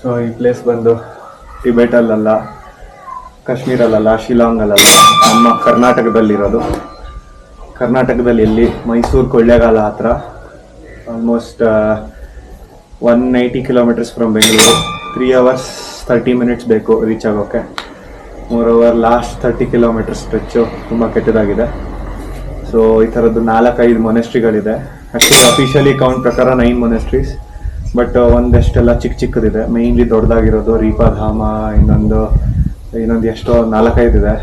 So ಈ place ಬಂದು ಟಿಬೆಟಲ್ಲಲ್ಲ, ಕಾಶ್ಮೀರಲ್ಲ, ಶಿಲಾಂಗಲ್ಲಲ್ಲ, ನಮ್ಮ ಕರ್ನಾಟಕದಲ್ಲಿರೋದು. ಕರ್ನಾಟಕದಲ್ಲಿ ಎಲ್ಲಿ? ಮೈಸೂರು ಕೊಳ್ಳೇಗಾಲ ಹತ್ರ. Almost 180 kilometres from Bengaluru. 3 hours 30 minutes ಬೇಕು ರೀಚ್ ಆಗೋಕ್ಕೆ. ಮೋರೋವರ್ ಲಾಸ್ಟ್ 30 ಕಿಲೋಮೀಟರ್ ಸ್ಟ್ರೆಚ್ಚು ತುಂಬ ಕೆಟ್ಟದಾಗಿದೆ. ಸೊ ಈ ಥರದ್ದು 4-5 ಮೊನೆಸ್ಟ್ರಿಗಳಿದೆ. ಆ್ಯಕ್ಚುಲಿ ಅಫಿಷಿಯಲಿ ಕೌಂಟ್ ಪ್ರಕಾರ 9 ಮೊನೆಸ್ಟ್ರೀಸ್, ಬಟ್ ಒಂದೆಷ್ಟೆಲ್ಲ ಚಿಕ್ಕದಿದೆ. ಮೇಯ್ನ್ಲಿ ದೊಡ್ಡದಾಗಿರೋದು ರೀಪಾಧಾಮ, ಇನ್ನೊಂದು ಎಷ್ಟೋ 4-5 ಇದೆ.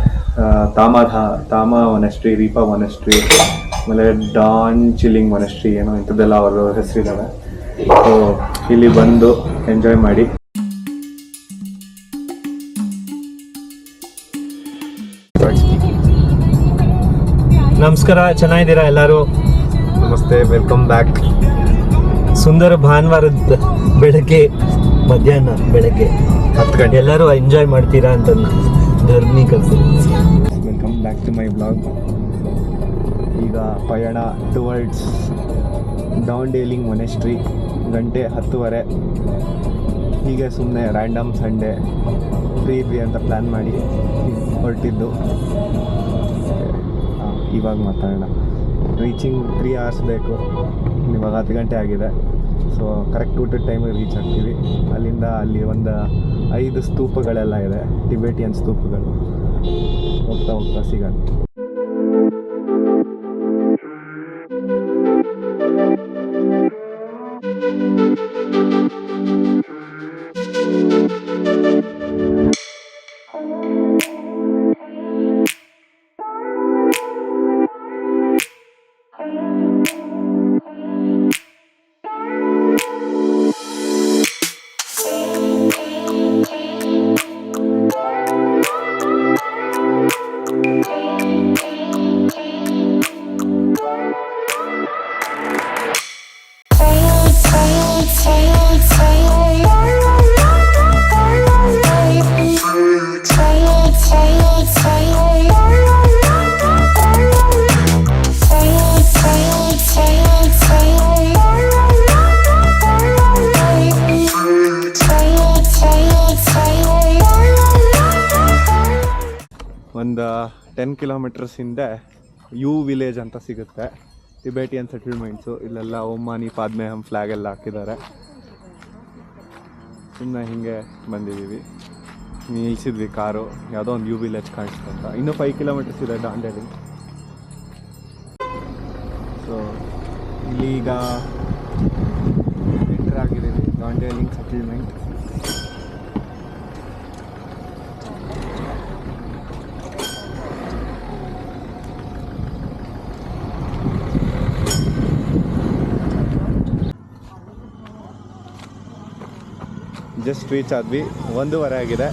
ತಾಮ ಮೊನೆಸ್ಟ್ರಿ, ರೀಪಾ ಮೊನೆಸ್ಟ್ರಿ, ಆಮೇಲೆ ಡಾನ್ ಚಿಲ್ಲಿಂಗ್ ಮೊನೆಸ್ಟ್ರಿ, ಏನೋ ಇಂಥದ್ದೆಲ್ಲ ಅವರು ಹೆಸರಿದ್ದಾವೆ. ಸೊ ಇಲ್ಲಿ ಬಂದು ಎಂಜಾಯ್ ಮಾಡಿ. ನಮಸ್ಕಾರ, ಚೆನ್ನಾಗಿದ್ದೀರಾ ಎಲ್ಲರೂ? ನಮಸ್ತೆ, ವೆಲ್ಕಮ್ ಬ್ಯಾಕ್. ಸುಂದರ ಭಾನುವಾರದ ಮಧ್ಯಾಹ್ನ ಬೆಳಗ್ಗೆ 10 ಗಂಟೆ ಎಲ್ಲರೂ ಎಂಜಾಯ್ ಮಾಡ್ತೀರಾ ಅಂತ ಧರ್ಮಿ ಕಲ್ಸಿದೆ. Welcome back to my blog. ಈಗ ಪಯಣ ಟುವರ್ಡ್ಸ್ ಡೌನ್ಡೇಲಿಂಗ್ ಮೊನೆಸ್ಟ್ರಿ. 10:10. ಹೀಗೆ ಸುಮ್ಮನೆ ರ್ಯಾಂಡಮ್ ಸಂಡೇ ಫ್ರೀ ಇದ್ವಿ ಅಂತ ಪ್ಲ್ಯಾನ್ ಮಾಡಿ ಹೊರಟಿದ್ದು. ಇವಾಗ ಮಾತಾಡೋಣ. ರೀಚಿಂಗ್ 3 hours ಬೇಕು. ಇವಾಗ 10 ಗಂಟೆ ಆಗಿದೆ. ಸೊ ಕರೆಕ್ಟ್ ಊಟದ ಟೈಮಿಗೆ ರೀಚ್ ಆಗ್ತೀವಿ. ಅಲ್ಲಿಂದ ಅಲ್ಲಿ ಒಂದು 5 ಸ್ತೂಪಗಳೆಲ್ಲ ಇದೆ, ಟಿಬೆಟಿಯನ್ ಸ್ತೂಪಗಳು. ಹೋಗ್ತಾ ಸಿಗೋಣ. ಒಂದು 10 ಕಿಲೋಮೀಟರ್ಸ್ ಹಿಂದೆ ಯು ವಿಲೇಜ್ ಅಂತ ಸಿಗುತ್ತೆ, ಟಿಬೆಟಿಯನ್ ಸೆಟಲ್ಮೆಂಟ್ಸು. ಇಲ್ಲೆಲ್ಲ ಒಮಾನಿ ಪಾದ್ಮೇಹಂ ಫ್ಲ್ಯಾಗ್ ಎಲ್ಲ ಹಾಕಿದ್ದಾರೆ. ಸುಮ್ಮನೆ ಹೀಗೆ ಬಂದಿದ್ದೀವಿ, ನಿಲ್ಸಿದ್ವಿ ಕಾರು. ಯಾವುದೋ ಒಂದು ಯು ವಿಲೇಜ್ ಕಾಣಿಸ್ತಂತ. ಇನ್ನೂ 5 ಕಿಲೋಮೀಟರ್ಸ್ ಇದೆ ಡಾಂಡೇಲಿ. ಸೊ ಇಲ್ಲೀಗ ಎಂಟರ್ ಆಗಿದ್ದೀವಿ ಡಾಂಡೇಲಿಂಗ್ ಸೆಟಲ್ಮೆಂಟ್. ಜಸ್ಟ್ ರೀಚ್ ಆದ್ವಿ. 1:30 ಆಗಿದೆ.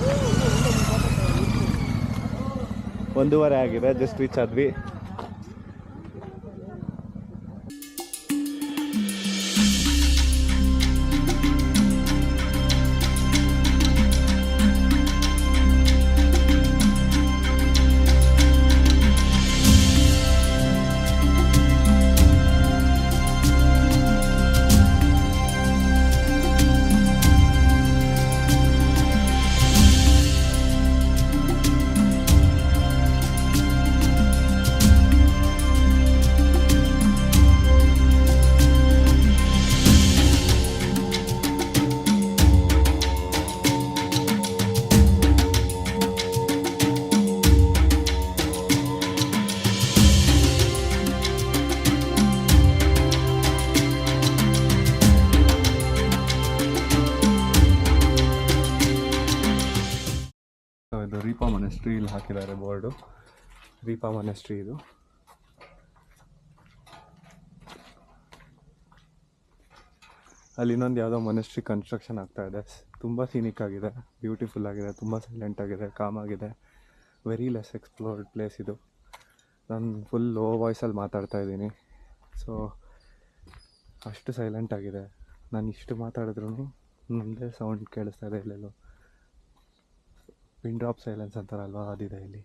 ಜಸ್ಟ್ ರೀಚ್ ಆದ್ವಿ. ಇದು ರೀಪಾ ಮೊನೆಸ್ಟ್ರಿ ಇಲ್ಲಿ ಹಾಕಿದ್ದಾರೆ ಬೋರ್ಡು. ರೀಪಾ ಮೊನೆಸ್ಟ್ರಿ ಇದು. ಅಲ್ಲಿ ಇನ್ನೊಂದು ಯಾವುದೋ ಮೊನೆಸ್ಟ್ರಿ ಕನ್ಸ್ಟ್ರಕ್ಷನ್ ಆಗ್ತಾ ಇದೆ. ತುಂಬ ಸೀನಿಕ್ ಆಗಿದೆ, ಬ್ಯೂಟಿಫುಲ್ ಆಗಿದೆ, ತುಂಬ ಸೈಲೆಂಟ್ ಆಗಿದೆ, ಕಾಮ್ ಆಗಿದೆ. ವೆರಿ ಲೆಸ್ ಎಕ್ಸ್ಪ್ಲೋರ್ಡ್ ಪ್ಲೇಸ್ ಇದು. ನಾನು ಫುಲ್ ಲೋ ವಾಯ್ಸಲ್ಲಿ ಮಾತಾಡ್ತಾ ಇದ್ದೀನಿ. ಸೊ ಅಷ್ಟು ಸೈಲೆಂಟ್ ಆಗಿದೆ. ನಾನು ಇಷ್ಟು ಮಾತಾಡಿದ್ರೂ ಮುಂದೆ ಸೌಂಡ್ ಕೇಳಿಸ್ತಾ ಇದೆ. ಇಲ್ಲೆಲ್ಲೋ ಪಿನ್ ಡ್ರಾಪ್ ಸೈಲೆನ್ಸ್ ಅಂತಾರಲ್ವ, ಅದಿದೆ ಇಲ್ಲಿ.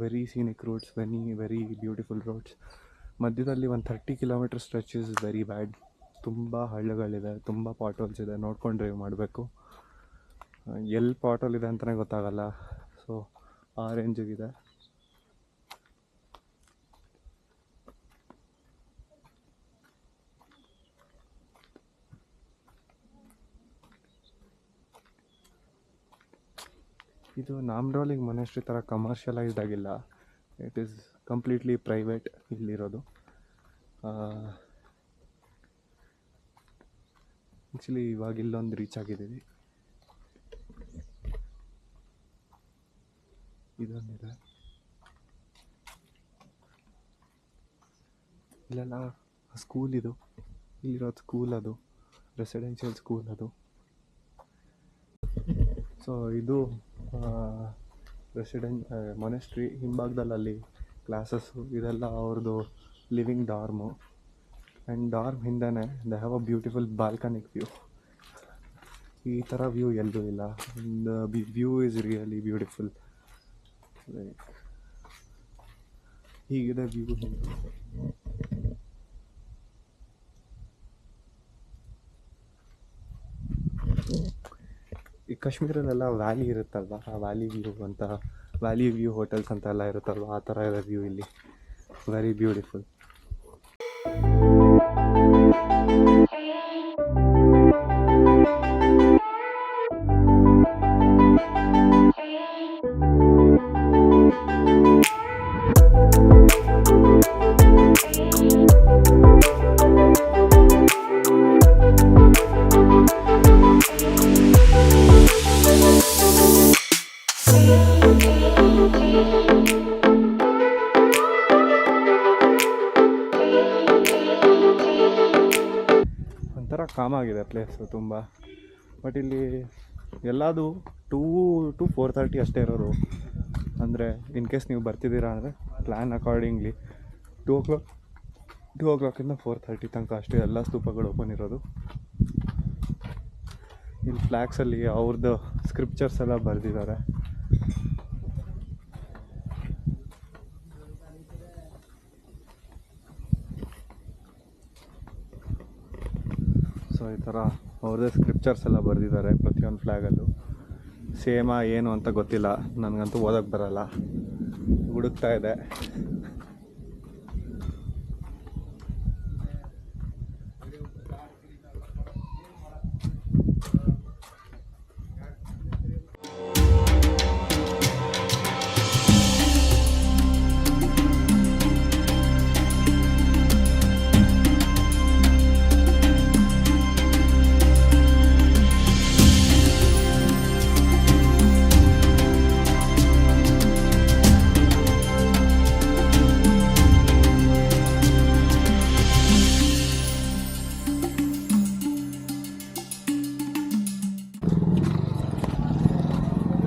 Very scenic roads, very beautiful roads. ಮಧ್ಯದಲ್ಲಿ ಒಂದು 30 kilometre stretch is very bad. ತುಂಬ ಹಳ್ಳಗಳಿದೆ, ತುಂಬ ಪಾಟೋಲ್ಸ್ ಇದೆ, ನೋಡ್ಕೊಂಡು ಡ್ರೈವ್ ಮಾಡಬೇಕು. ಎಲ್ಲಿ ಪಾಟೋಲ್ ಇದೆ ಅಂತಲೇ ಗೊತ್ತಾಗಲ್ಲ. ಸೊ ಆ ರೇಂಜಿಗಿದೆ. ಇದು ನಾಮ್ಡೋಲಿಂಗ್ ಮೊನೆಸ್ಟ್ರಿ ಥರ ಕಮರ್ಷಿಯಲೈಸ್ಡ್ ಆಗಿಲ್ಲ. ಇಟ್ ಈಸ್ ಕಂಪ್ಲೀಟ್ಲಿ ಪ್ರೈವೇಟ್ ಇಲ್ಲಿರೋದು. ಆ್ಯಕ್ಚುಲಿ ಇವಾಗ ಇಲ್ಲೊಂದು ರೀಚ್ ಆಗಿದ್ದೀವಿ. ಇದೊಂದಿದೆ, ಇಲ್ಲೆಲ್ಲ ಸ್ಕೂಲ್. ಇದು ಇಲ್ಲಿರೋದು ಸ್ಕೂಲ್, ಅದು ರೆಸಿಡೆನ್ಷಿಯಲ್ ಸ್ಕೂಲ್ ಅದು. ಸೊ ಇದು ಮೊನೆಸ್ಟ್ರಿ ಹಿಂಭಾಗದಲ್ಲಿ ಅಲ್ಲಿ ಕ್ಲಾಸಸ್ಸು ಇದೆಲ್ಲ ಅವ್ರದ್ದು ಲಿವಿಂಗ್ ಡಾರ್ಮು. ಆ್ಯಂಡ್ ಡಾರ್ಮ್ ಹಿಂದೆನೇ ದೇ ಹ್ಯಾವ್ ಅ ಬ್ಯೂಟಿಫುಲ್ ಬಾಲ್ಕನಿಕ್ ವ್ಯೂ. ಈ ಥರ ವ್ಯೂ ಎಲ್ಲೂ ಇಲ್ಲ. The view is really beautiful. Like ಹೀಗಿದೆ ವ್ಯೂ. ಈ ಕಾಶ್ಮೀರಲ್ಲೆಲ್ಲ ವ್ಯಾಲಿ ಇರುತ್ತಲ್ವ, ಆ ವ್ಯಾಲಿ ವ್ಯೂ ಹೋಟೆಲ್ಸ್ ಅಂತೆಲ್ಲ ಇರುತ್ತಲ್ವ, ಆ ಥರ ಇದೆ ವ್ಯೂ ಇಲ್ಲಿ. Very beautiful. ಒಂಥರ ಕಾಮಾಗಿದೆ ಪ್ಲೇಸು ತುಂಬ. ಬಟ್ ಇಲ್ಲಿ ಎಲ್ಲದು 2-4:30 ಅಷ್ಟೇ ಇರೋದು. ಅಂದರೆ ಇನ್ ಕೇಸ್ ನೀವು ಬರ್ತಿದ್ದೀರಾ ಅಂದರೆ ಪ್ಲ್ಯಾನ್ ಅಕಾರ್ಡಿಂಗ್ಲಿ 2 o'clock 4:30 ತನಕ ಅಷ್ಟೇ ಎಲ್ಲ ಸ್ತೂಪಗಳು ಓಪನ್ ಇರೋದು. ಇಲ್ಲಿ ಫ್ಲ್ಯಾಗ್ಸಲ್ಲಿ ಅವ್ರದ್ದು ಸ್ಕ್ರಿಪ್ಚರ್ಸ್ ಎಲ್ಲ ಬರೆದಿದ್ದಾರೆ. ಸೊ ಈ ಥರ ಅವ್ರದ್ದೇ ಸ್ಕ್ರಿಪ್ಚರ್ಸ್ ಎಲ್ಲ ಬರೆದಿದ್ದಾರೆ ಪ್ರತಿಯೊಂದು ಫ್ಲ್ಯಾಗಲ್ಲೂ. ಸೇಮಾ ಏನು ಅಂತ ಗೊತ್ತಿಲ್ಲ, ನನಗಂತೂ ಓದೋಕ್ಕೆ ಬರಲ್ಲ, ಹುಡುಕ್ತಾ ಇದೆ.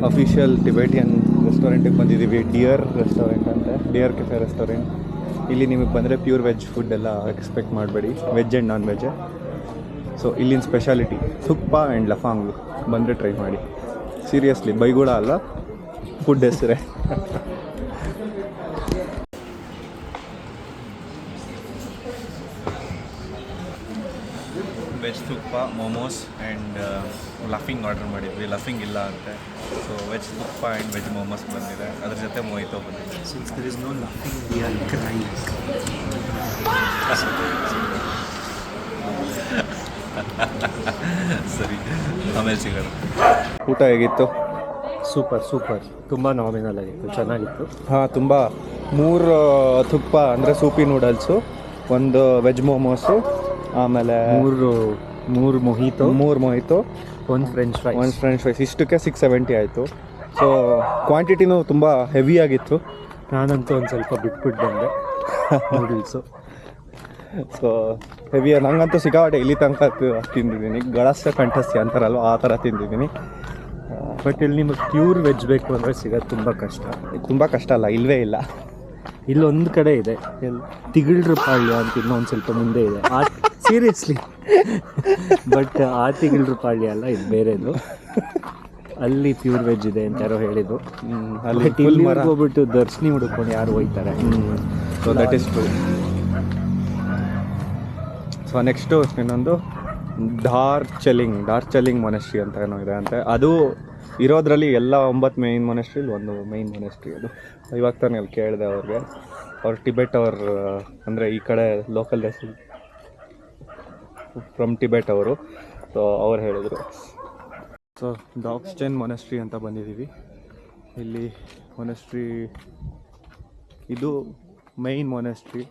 ಅಫಿಷಿಯಲ್ ಟಿಬೆಟಿಯನ್ ರೆಸ್ಟೋರೆಂಟಿಗೆ ಬಂದಿದ್ದೀವಿ. ಡಿಯರ್ ರೆಸ್ಟೋರೆಂಟ್ ಅಂತ, ಡಿಯರ್ ಕೆಫೆ ರೆಸ್ಟೋರೆಂಟ್. ಇಲ್ಲಿ ನಿಮಗೆ ಬಂದರೆ ಪ್ಯೂರ್ ವೆಜ್ ಫುಡ್ ಎಲ್ಲ ಎಕ್ಸ್ಪೆಕ್ಟ್ ಮಾಡಬೇಡಿ, veg and non veg. So ಇಲ್ಲಿನ ಸ್ಪೆಷಾಲಿಟಿ ಥುಕ್ಪ ಆ್ಯಂಡ್ ಲಫಾಂಗ್. ಬಂದರೆ ಟ್ರೈ ಮಾಡಿ. ಸೀರಿಯಸ್ಲಿ ಬೈಗುಳ ಅಲ್ಲ, ಫುಡ್ ಹೆಸರೇ. ವೆಜ್ ತುಪ್ಪ, ಮೋಮೋಸ್ ಆ್ಯಂಡ್ ಲಫಿಂಗ್ ಆರ್ಡರ್ ಮಾಡಿದ್ವಿ. ಲಫಿಂಗ್ ಇಲ್ಲ ಅಂತೆ. ಸೊ ವೆಜ್ ತುಪ್ಪ ಆ್ಯಂಡ್ ವೆಜ್ ಮೋಮೋಸ್ ಬಂದಿದೆ, ಅದ್ರ ಜೊತೆ ಮೊಹಿತೋ ಬಂದಿದೆ. Since there is no laughing, we are crying. ಸರಿ, ಆಮೇಲೆ ಸಿಗೋಣ. ಊಟ ಹೇಗಿತ್ತು? ಸೂಪರ್ ತುಂಬ ನಾಮಿನಲ್ ಆಗಿತ್ತು, ಚೆನ್ನಾಗಿತ್ತು. ಹಾಂ, ತುಂಬ 3 ತುಪ್ಪ ಅಂದರೆ ಸೂಪಿ ನೂಡಲ್ಸು, 1 ವೆಜ್ ಮೋಮೋಸು, ಆಮೇಲೆ 3 ಮೊಹಿತೋ, 1 ಫ್ರೆಂಚ್ ಫ್ರೈಸ್. ಇಷ್ಟಕ್ಕೆ 670 ಆಯಿತು. ಸೊ ಕ್ವಾಂಟಿಟಿನೂ ತುಂಬ ಹೆವಿ ಆಗಿತ್ತು. ನಾನಂತೂ ಒಂದು ಸ್ವಲ್ಪ ಬಿಟ್ಬಿಟ್ಟು ಬಂದೆ ನೂಡಲ್ಸು. ಸೊ ಹೆವಿ, ನಂಗಂತೂ ಸಿಕ್ಕಾಪಟ್ಟೆ ಇಲ್ಲಿ ತನಕ ತಿಂದಿದ್ದೀನಿ. ಗಳಸ್ಸ ಕಂಠಸ್ಯ ಅಂತಾರಲ್ವ, ಆ ಥರ ತಿಂದಿದ್ದೀನಿ. ಬಟ್ ಇಲ್ಲಿ ನಿಮಗೆ ಪ್ಯೂರ್ ವೆಜ್ ಬೇಕು ಅಂದರೆ ಸಿಗೋದು ತುಂಬ ಕಷ್ಟ ಅಲ್ಲ, ಇಲ್ಲವೇ ಇಲ್ಲ. ಇಲ್ಲೊಂದು ಕಡೆ ಇದೆ, ತಿಗಳ್ರ ಪಾಳ್ಯ ಅಂತ, ಇನ್ನೊಂದು ಸ್ವಲ್ಪ ಮುಂದೆ ಇದೆ. ಸೀರಿಯಸ್ಲಿ ಬಟ್ ಆ ತಿಗಳ್ರ ಪಾಳ್ಯ ಅಲ್ಲ, ಇದು ಬೇರೆದು. ಅಲ್ಲಿ ಪ್ಯೂರ್ ವೆಜ್ ಇದೆ ಅಂತ ಯಾರೋ ಹೇಳಿದ್ರು. ಅಲ್ಲಿ But ಇಲ್ಲಿ ಹೋಗ್ಬಿಟ್ಟು ದರ್ಶನಿ ಹುಡ್ಕೊಂಡು ಯಾರು ಹೋಯ್ತಾರೆ. So that is true. So next ಇನ್ನೊಂದು ಡಾರ್ಚಲಿಂಗ್ ಮೊನೆಸ್ಟ್ರಿ ಅಂತ ಏನೋ ಇದೆ ಅಂತೆ. ಅದು ಇರೋದ್ರಲ್ಲಿ ಎಲ್ಲ 9 ಮೇಯ್ನ್ ಮೊನೆಸ್ಟ್ರಿಲಿ ಒಂದು ಮೇಯ್ನ್ ಮೊನೆಸ್ಟ್ರಿ ಅದು. ಇವಾಗ ತಾನೇ ಅಲ್ಲಿ ಕೇಳಿದೆ ಅವ್ರಿಗೆ, ಅವ್ರು ಟಿಬೆಟ್ ಅವ್ರು ಅಂದರೆ ಈ ಕಡೆ ಲೋಕಲ್ ಫ್ರಮ್ ಟಿಬೆಟ್ ಅವರು. ಸೊ ಅವ್ರು ಹೇಳಿದರು. ಸೊ ಡಾಗ್ಸ್ಟೆನ್ ಮೊನೆಸ್ಟ್ರಿ ಅಂತ ಬಂದಿದ್ದೀವಿ. ಇಲ್ಲಿ ಮೊನೆಸ್ಟ್ರಿ ಇದು ಮೇಯ್ನ್ ಮೊನೆಸ್ಟ್ರಿ.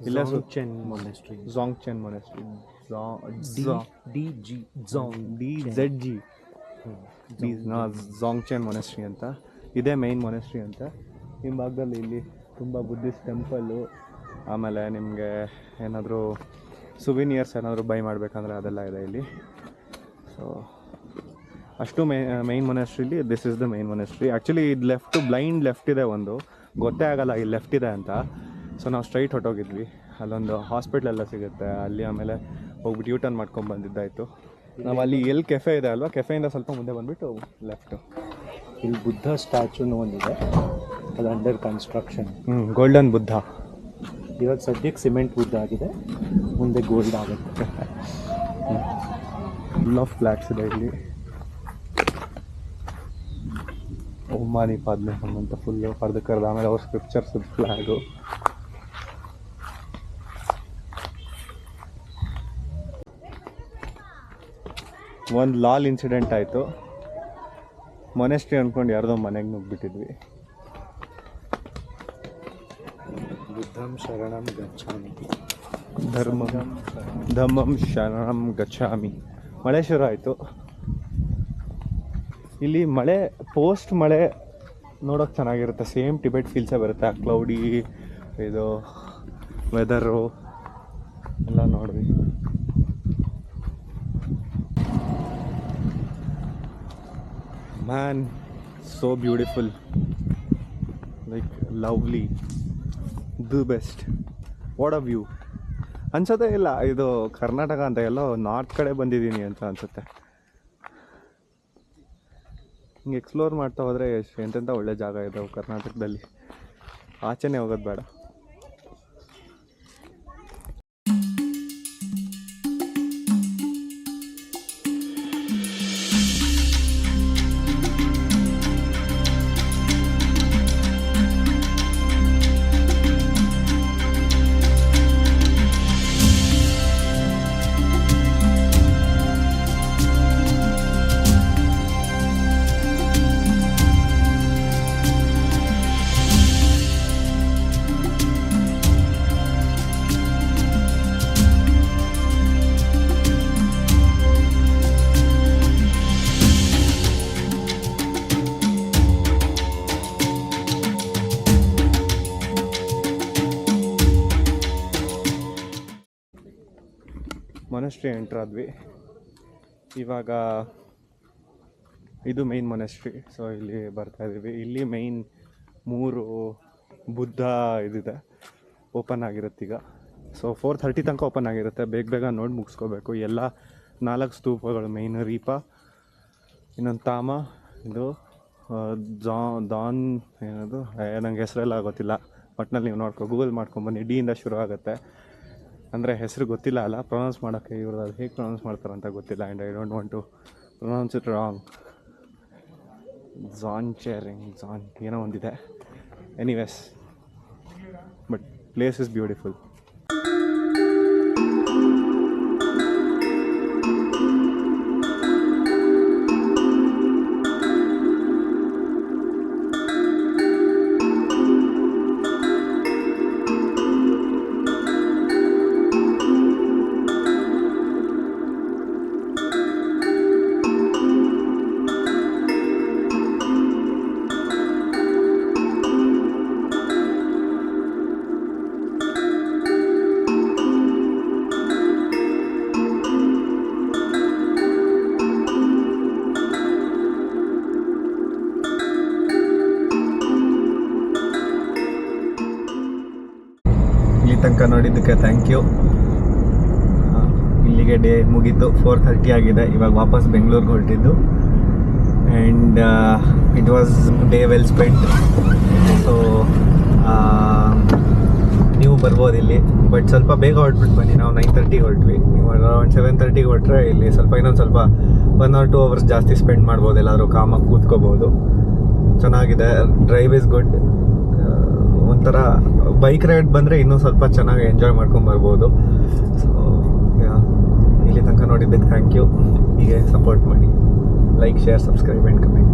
ಇಲ್ಲ ಝಾಂಗ್ಚೆನ್ ಮೊನೆಸ್ಟ್ರಿ. ಝಾಂಗ್ಚೆನ್ ಮೊನೆಸ್ಟ್ರಿ. ಝಾಂಗ್ಚೆನ್ ಮೊನೆಸ್ಟ್ರಿ ಅಂತ ಇದೇ ಮೇಯ್ನ್ ಮೊನೆಸ್ಟ್ರಿ ಅಂತ. ಹಿಂಭಾಗದಲ್ಲಿ ಇಲ್ಲಿ ತುಂಬ ಬುದ್ಧಿಸ್ಟ್ ಟೆಂಪಲ್ಲು, ಆಮೇಲೆ ನಿಮಗೆ ಏನಾದರೂ ಸುವಿನಿಯರ್ಸ್ ಏನಾದರೂ ಬೈ ಮಾಡಬೇಕಂದ್ರೆ ಅದೆಲ್ಲ ಇದೆ ಇಲ್ಲಿ. ಸೊ ಅಷ್ಟು ಮೇಯ್ನ್ ಮೊನೆಸ್ಟ್ರಿಲಿ this is the main monastery. Actually ಇದು ಬ್ಲೈಂಡ್ ಲೆಫ್ಟ್ ಇದೆ, ಒಂದು ಗೊತ್ತೇ ಆಗಲ್ಲ ಇಲ್ಲಿ ಲೆಫ್ಟ್ ಇದೆ ಅಂತ. ಸೊ ನಾವು ಸ್ಟ್ರೈಟ್ ಹೊಟ್ಟೋಗಿದ್ವಿ, ಅಲ್ಲೊಂದು ಹಾಸ್ಪಿಟ್ಲೆಲ್ಲ ಸಿಗುತ್ತೆ ಅಲ್ಲಿ. ಆಮೇಲೆ ಹೋಗ್ಬಿಟ್ಟು ಯೂ ಟರ್ನ್ ಮಾಡ್ಕೊಂಡು ಬಂದಿದ್ದಾಯಿತು. ನಾವು ಅಲ್ಲಿ ಎಲ್ಲಿ ಕೆಫೆ ಇದೆ ಅಲ್ವಾ, ಕೆಫೆಯಿಂದ ಸ್ವಲ್ಪ ಮುಂದೆ ಬಂದುಬಿಟ್ಟು ಲೆಫ್ಟು. ಇಲ್ಲಿ ಬುದ್ಧ ಸ್ಟ್ಯಾಚುನು ಒಂದಿದೆ, ಅದು ಅಂಡರ್ ಕನ್ಸ್ಟ್ರಕ್ಷನ್. ಗೋಲ್ಡನ್ ಬುದ್ಧ. ಇವಾಗ ಸದ್ಯಕ್ಕೆ ಸಿಮೆಂಟ್ ಬುದ್ಧ ಆಗಿದೆ, ಮುಂದೆ ಗೋಲ್ಡ್ ಆಗುತ್ತೆ. ಫುಲ್ ಆಫ್ ಫ್ಲ್ಯಾಟ್ಸ್ ಇದೆ ಇಲ್ಲಿ. ಓಮಾನಿ ಪಾದ್ಮೆ ಅಂತ ಫುಲ್ಲು ಕರೆದು ಆಮೇಲೆ ಅವ್ರ ಸ್ಕ್ರಿಪ್ಚರ್ಸ್ ಫ್ಲ್ಯಾಗು. ಒಂದು ಲಾಲ್ ಇನ್ಸಿಡೆಂಟ್ ಆಯಿತು. ಮೊನೆಸ್ಟ್ರಿ ಅಂದ್ಕೊಂಡು ಯಾರ್ದೋ ಮನೆಗೆ ನುಗ್ಗಿಬಿಟ್ಟಿದ್ವಿ. ಬುದ್ಧಂ ಶರಣಂ ಗಚ್ಚಾಮಿ, ಧಮ್ಮಂ ಶರಣಂ ಗಚ್ಚಾಮಿ. ಮಳೆ ಶುರು ಆಯಿತು. ಇಲ್ಲಿ ಮಳೆ ಪೋಸ್ಟ್ ಮಳೆ ನೋಡೋಕೆ ಚೆನ್ನಾಗಿರುತ್ತೆ, ಸೇಮ್ ಟಿಬೆಟ್ ಫೀಲ್ಸೇ ಬರುತ್ತೆ. ಆ ಕ್ಲೌಡಿ ಇದು ವೆದರು ಎಲ್ಲ ನೋಡ್ರಿ. Man, so beautiful, like lovely, the best. What a view ಅನ್ಸೋದೇ ಇಲ್ಲ. ಇದು ಕರ್ನಾಟಕ ಅಂತ ಎಲ್ಲೋ ನಾರ್ತ್ ಕಡೆ ಬಂದಿದ್ದೀನಿ ಅಂತ ಅನ್ಸುತ್ತೆ. ಹಿಂಗೆ ಎಕ್ಸ್ಪ್ಲೋರ್ ಮಾಡ್ತಾ ಹೋದರೆ ಎಂತೆಂಥ ಒಳ್ಳೆ ಜಾಗ ಇದ್ದಾವೆ ಕರ್ನಾಟಕದಲ್ಲಿ. ಆಚೆನೇ ಹೋಗೋದು ಬೇಡ. ಮೊನೆಸ್ಟ್ರಿ ಎಂಟ್ರ್ ಆದ್ವಿ. ಇವಾಗ ಇದು ಮೇಯ್ನ್ ಮೊನೆಸ್ಟ್ರಿ. ಸೊ ಇಲ್ಲಿ ಬರ್ತಾಯಿದ್ದೀವಿ. ಇಲ್ಲಿ ಮೇಯ್ನ್ 3 ಬುದ್ಧ ಇದಿದೆ, ಓಪನ್ ಆಗಿರುತ್ತೆ ಈಗ. ಸೊ 4:30 ತನಕ ಓಪನ್ ಆಗಿರುತ್ತೆ. ಬೇಗ ನೋಡಿ ಮುಗಿಸ್ಕೋಬೇಕು. ಎಲ್ಲ 4 ಸ್ತೂಪಗಳು ಮೇಯ್ನ್. ರೀಪ, ಇನ್ನೊಂದು ತಾಮ, ಇದು ದಾನ್ ಏನದು, ನಂಗೆ ಹೆಸರೆಲ್ಲ ಗೊತ್ತಿಲ್ಲ. ಒಟ್ಟಿನಲ್ಲಿ ನೀವು ಗೂಗಲ್ ಮಾಡ್ಕೊಂಬನ್ನಿ. ಡಿಯಿಂದ ಶುರು ಆಗುತ್ತೆ. ಅಂದರೆ ಹೆಸರು ಗೊತ್ತಿಲ್ಲ ಅಲ್ಲ, ಪ್ರೊನೌನ್ಸ್ ಮಾಡೋಕ್ಕೆ ಇವ್ರದ್ದು ಅದು ಹೇಗೆ ಪ್ರೊನೌನ್ಸ್ ಮಾಡ್ತಾರಂತ ಗೊತ್ತಿಲ್ಲ. And I don't want to pronounce it wrong. John ಏನೋ ಒಂದಿದೆ. Anyways, but place is beautiful. ತನಕ ನೋಡಿದ್ದಕ್ಕೆ ಥ್ಯಾಂಕ್ ಯು. ಇಲ್ಲಿಗೆ ಡೇ ಮುಗೀತು. 4:30 ಆಗಿದೆ. ಇವಾಗ ವಾಪಸ್ ಬೆಂಗಳೂರಿಗೆ ಹೊರಟಿದ್ದು. And it was day well spent. So ನೀವು ಬರ್ಬೋದು ಇಲ್ಲಿ, ಬಟ್ ಸ್ವಲ್ಪ ಬೇಗ ಹೊರಟ್ಬಿಟ್ಟು ಬನ್ನಿ. ನಾವು 9:30 ಹೊರಟ್ವಿ. ನೀವು ಅರೌಂಡ್ 7:30 ಹೊರಟ್ರೆ ಇಲ್ಲಿ ಸ್ವಲ್ಪ ಇನ್ನೊಂದು ಸ್ವಲ್ಪ 1 or 2 hours ಜಾಸ್ತಿ ಸ್ಪೆಂಡ್ ಮಾಡ್ಬೋದು. ಎಲ್ಲಾದರೂ ಕಾಮಾಗಿ ಕೂತ್ಕೋಬೋದು. ಚೆನ್ನಾಗಿದೆ, ಡ್ರೈವ್ ಇಸ್ ಗುಡ್. ಒಂಥರ ಬೈಕ್ ರೈಡ್ ಬಂದರೆ ಇನ್ನೂ ಸ್ವಲ್ಪ ಚೆನ್ನಾಗಿ ಎಂಜಾಯ್ ಮಾಡ್ಕೊಂಡು ಬರ್ಬೋದು. ಸೊ ಇಲ್ಲಿ ತನಕ ನೋಡಿದ್ದಕ್ಕೆ ಥ್ಯಾಂಕ್ ಯು. ಹೀಗೆ ಸಪೋರ್ಟ್ ಮಾಡಿ. Like, share, subscribe and comment.